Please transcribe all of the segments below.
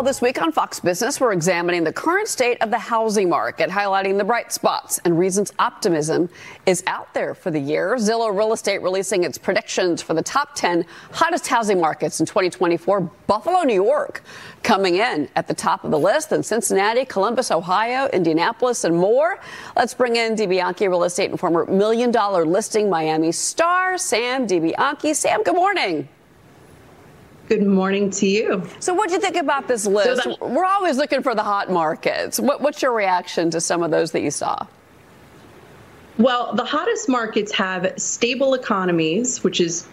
Well, this week on Fox Business, we're examining the current state of the housing market, highlighting the bright spots and reasons optimism is out there for the year. Zillow Real Estate releasing its predictions for the top 10 hottest housing markets in 2024. Buffalo, New York coming in at the top of the list, then Cincinnati, Columbus, Ohio, Indianapolis, and more. Let's bring in DeBianchi Real Estate and former $1 million listing Miami star, Sam DeBianchi. Sam, good morning. Good morning to you. So what do you think about this list? We're always looking for the hot markets. What's your reaction to some of those that you saw? Well, the hottest markets have stable economies, which is,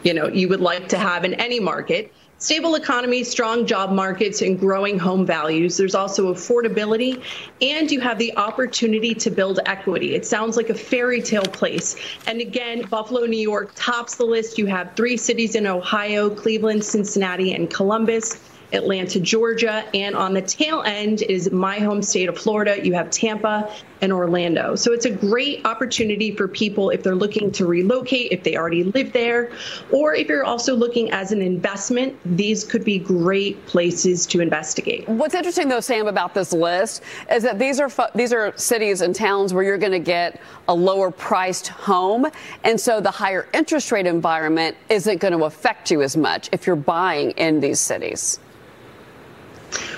you would like to have in any market. Stable economies, strong job markets, and growing home values. There's also affordability, and you have the opportunity to build equity. It sounds like a fairy tale place. And again, Buffalo, New York tops the list. You have 3 cities in Ohio: Cleveland, Cincinnati, and Columbus. Atlanta, Georgia, and on the tail end is my home state of Florida. You have Tampa and Orlando. So it's a great opportunity for people if they're looking to relocate, if they already live there, or if you're also looking as an investment. These could be great places to investigate. What's interesting, though, Sam, about this list is that these are cities and towns where you're going to get a lower priced home. And so the higher interest rate environment isn't going to affect you as much if you're buying in these cities.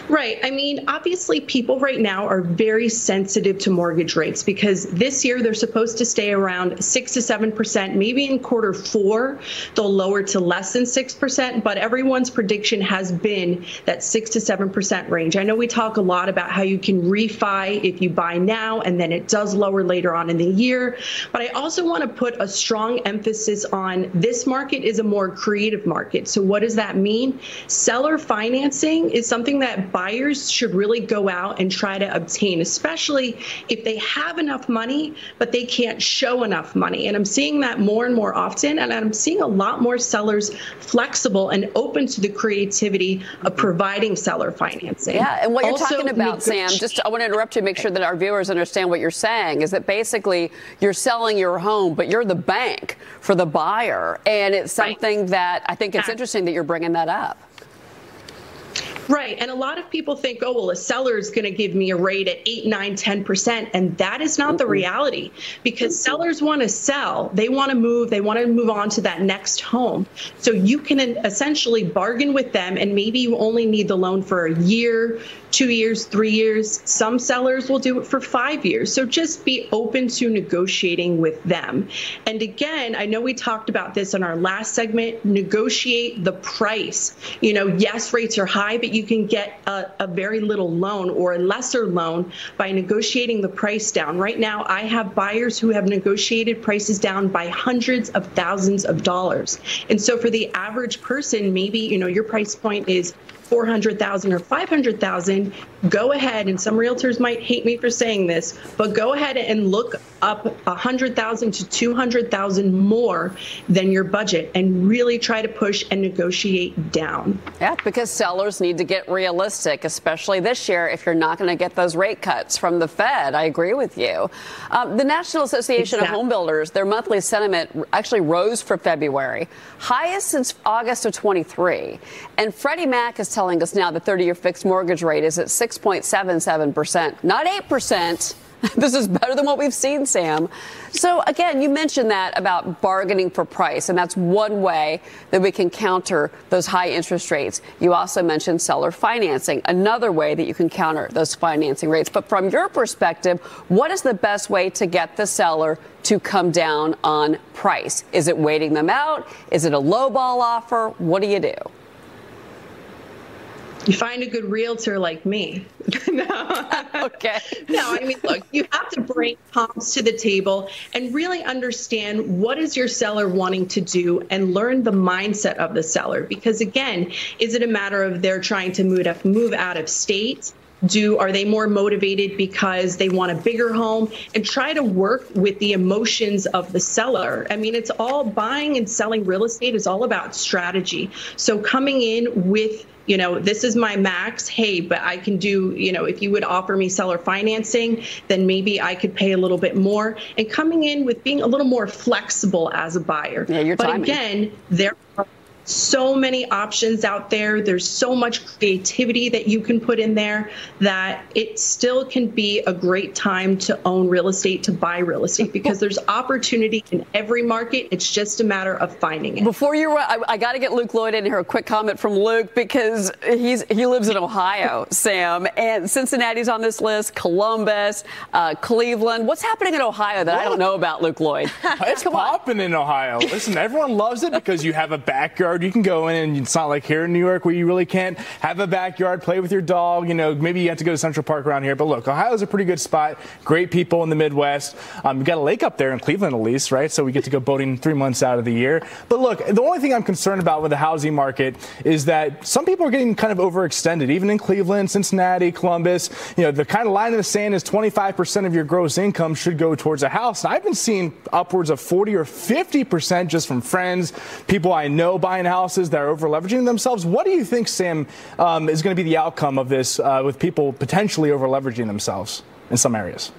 Right. I mean, obviously, people right now are very sensitive to mortgage rates because this year they're supposed to stay around 6 to 7%. Maybe in Q4, they'll lower to less than 6%. But everyone's prediction has been that 6 to 7% range. I know we talk a lot about how you can refi if you buy now and then it does lower later on in the year. But I also want to put a strong emphasis on this market is a more creative market. So what does that mean? Seller financing is something that buyers should really go out and try to obtain, especially if they have enough money, but they can't show enough money. And I'm seeing that more and more often. And I'm seeing a lot more sellers flexible and open to the creativity of providing seller financing. Yeah. And what you're talking about, Sam, I want to interrupt you, make sure that our viewers understand what you're saying, is that basically you're selling your home, but you're the bank for the buyer. And it's something that I think it's interesting that you're bringing that up. Right. And a lot of people think, oh, well, a seller is going to give me a rate at 8, 9, 10%. And that is not the reality, because sellers want to sell. They want to move. They want to move on to that next home. So you can essentially bargain with them. And maybe you only need the loan for a year, 2 years, 3 years. Some sellers will do it for 5 years. So just be open to negotiating with them. And again, I know we talked about this in our last segment, negotiate the price. Yes, rates are high, but you can get a very little loan or a lesser loan by negotiating the price down. Right now, I have buyers who have negotiated prices down by hundreds of thousands of dollars. And so for the average person, maybe, your price point is $400,000 or $500,000, go ahead, and some realtors might hate me for saying this, but go ahead and look up $100,000 to $200,000 more than your budget and really try to push and negotiate down. Yeah, because sellers need to get realistic, especially this year if you're not going to get those rate cuts from the Fed. I agree with you. The National Association of Home Builders, their monthly sentiment actually rose for February, highest since August of 23. And Freddie Mac is telling us now the 30-year fixed mortgage rate is at 6.77%, not 8%. This is better than what we've seen, Sam. So, again, you mentioned that about bargaining for price, and that's one way that we can counter those high interest rates. You also mentioned seller financing, another way that you can counter those financing rates. But from your perspective, what is the best way to get the seller to come down on price? Is it waiting them out? Is it a lowball offer? What do you do? You find a good realtor like me. No. Okay. No, I mean, look, you have to bring comps to the table and really understand what is your seller wanting to do and learn the mindset of the seller. Because again, is it a matter of they're trying to move out of state? Are they more motivated because they want a bigger home? And try to work with the emotions of the seller. I mean, it's all buying and selling real estate is all about strategy. So coming in with, this is my max. Hey, but I can do, if you would offer me seller financing, then maybe I could pay a little bit more. And coming in with being a little more flexible as a buyer. Yeah, but again, there are so many options out there. There's so much creativity that you can put in there that it still can be a great time to own real estate, to buy real estate, because there's opportunity in every market. It's just a matter of finding it. Before you run, I got to get Luke Lloyd in here. A quick comment from Luke, because he lives in Ohio, Sam, and Cincinnati's on this list, Columbus, Cleveland. What's happening in Ohio that I don't know about, Luke Lloyd? It's popping in Ohio. Listen, everyone loves it because you have a backyard. You can go in, and it's not like here in New York where you really can't have a backyard, play with your dog. You know, maybe you have to go to Central Park around here. But look, Ohio's a pretty good spot. Great people in the Midwest. You've got a lake up there in Cleveland, at least, right? So we get to go boating 3 months out of the year. But look, the only thing I'm concerned about with the housing market is that some people are getting kind of overextended, even in Cleveland, Cincinnati, Columbus. You know, the kind of line in the sand is 25% of your gross income should go towards a house. And I've been seeing upwards of 40 or 50% just from friends, people I know buying houses that are over leveraging themselves. What do you think, Sam, is going to be the outcome of this with people potentially over leveraging themselves in some areas?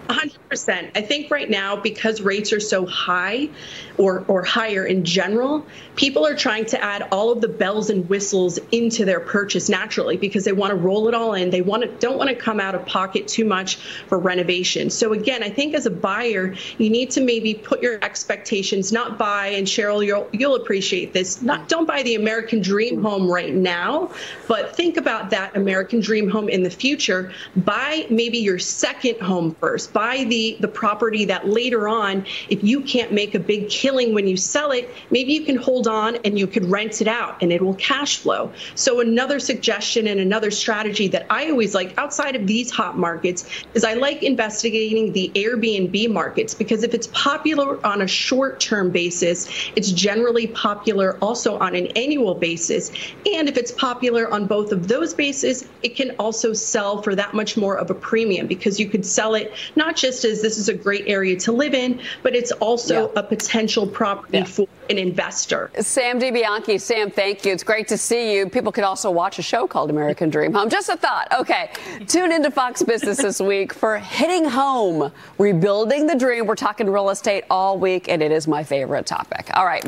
100%. I think right now, because rates are so high or higher in general, people are trying to add all of the bells and whistles into their purchase naturally because they want to roll it all in. They don't want to come out of pocket too much for renovation. So again, I think as a buyer, you need to maybe put your expectations, not buy, and Cheryl, you'll appreciate this, don't buy the American dream home right now, but think about that American dream home in the future. Buy maybe your second home first. Buy the property that later on, if you can't make a big killing when you sell it, maybe you can hold on and you could rent it out and it will cash flow. So another suggestion and another strategy that I always like outside of these hot markets is I like investigating the Airbnb markets, because if it's popular on a short-term basis, it's generally popular also on an annual basis. And if it's popular on both of those bases, it can also sell for that much more of a premium, because you could sell it not just as this is a great area to live in, but it's also a potential property for an investor. Sam DeBianchi, Sam, thank you. It's great to see you. People could also watch a show called American Dream Home. Just a thought. Okay, tune into Fox Business this week for Hitting Home, Rebuilding the Dream. We're talking real estate all week, and it is my favorite topic. All right.